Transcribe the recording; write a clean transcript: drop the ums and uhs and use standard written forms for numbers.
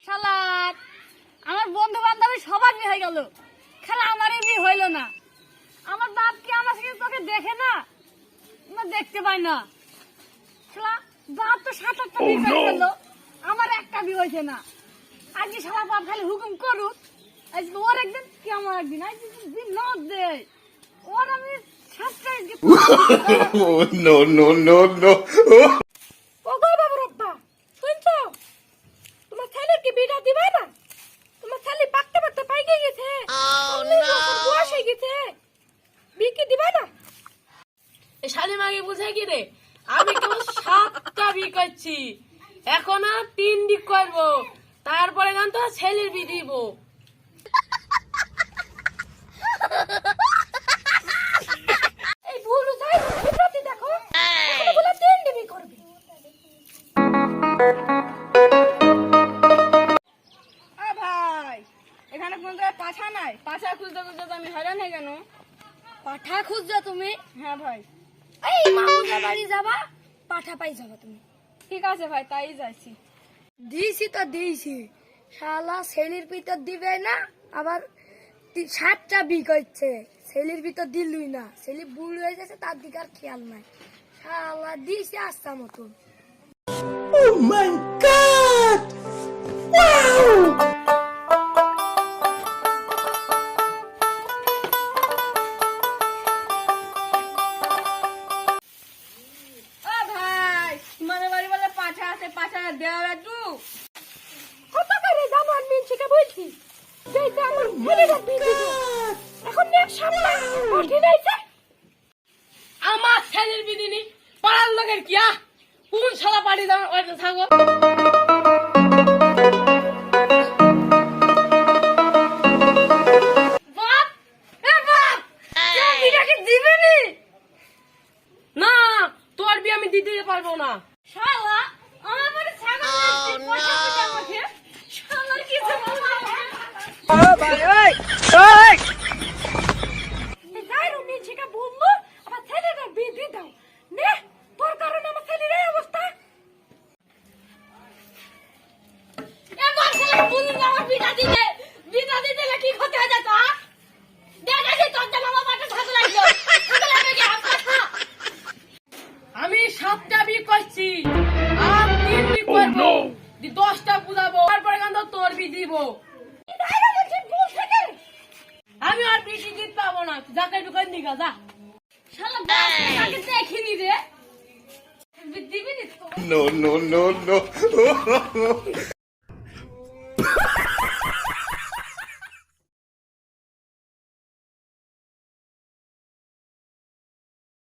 শালার আমার বন্ধু বান্ধবী সবার বিয়ে হয়ে গেল, খেলা আমারই বিয়ে হইল না। আমার বাপ কি আমার সাথে তোকে দেখে না, দেখতে পাই না। শালা বাপ তো 7-8টা বিয়ে করে ফেললো, আমার একটা বিয়ে হয়েছে না। আজকে শালা বাপ খালি হুকুম করুক, আজকে ওর একদিন কি আমার একদিন, আজকে দিন ন দে ওর আমি No, no, no, no. ওগো বাবু রব্বা, শুনছো? তোমার ছেলে কি বিটা দিবে না? তোমার ছেলে পাকতে পাকতে পাইকে গেছে। বয়স হয়ে গেছে, বিকে দিবে না? এই শালি মাগে বুঝে কি রে, আমি কেবল 7টা বি করছি, এখন আর 3 বি করবো, তারপরে গান তো ছেলের বি দিব। এই ভুল যাই প্রতি দেখো, এখন বলে 3 ডিবি করবে। আ ভাই, এখানে কোন জায়গায় পাছা নাই, পাছা খুঁজতে খুঁজতে তো আমি হয়রান হয়ে গেল। পাঠা খুঁজছো তুমি? হ্যাঁ ভাই। এই মামুদের বাড়ি যাবা, পাঠা পাই যাবা তুমি। ঠিক আছে ভাই, তাই যাচ্ছি। দিয়েছি তো দিয়েছি, শালা ছেলের ভিতর দিবে না, আবার 7টা বি করছে, ছেলের ভিতর দিলুই না। ছেলে বুড়ো হয়ে গেছে, তার দিকে আর খেয়াল নাই। শালা দিয়েছি আস্তা মতন। Oh my God! Wow! ও ভাই, তোমাদের বাড়ি বলে পাছা আছে, পাছা দেওয়া একটু। কত করে দাম আর মিনছিকে বলছি, যেটা আমার ছেলেটা বিয়ে দিবে। এখন নেক সামনে কঠিন হয়েছে। আমার ছেলের বিদিনি পাড়ার লোকের কিয়া কোন শালা পাড়ি দাম ওইটা থাকো। বাপ, এ বাপ, তুই বিটাকে দিবে নি? না, তোর বি আমি দিতে পারবো না। শালা আমার বাড়ি ছাগল দিচ্ছে, পয়সা দিতে আমাকে। শালার কি যাই রো মিনছিকে বললো, আমার ছেলেটা বিয়ে দিয়ে দাও। নে, তোর কারণে আমার ছেলের এই অবস্থা। এবার ছেলে বলুন আমার বিটা দিতে, বিটা দিতে কি ক্ষতি হয়ে যেত? দেখেছি তোর জন্য আমার বাড়িতে ছাগল লাগলো, ছাগল লাগবে কি হাত খা। আমি 7টা বি করছি, আর 3 বি করবো, 10টা বুঝাবো, তারপরে গান তোর বি দিব। আমি আর বেশি জিত পাবো না, যাকে ঢুকাই নিগা যা। শালা বাপ দেখিনি রে, দিবি নি তো? No, no, no, no.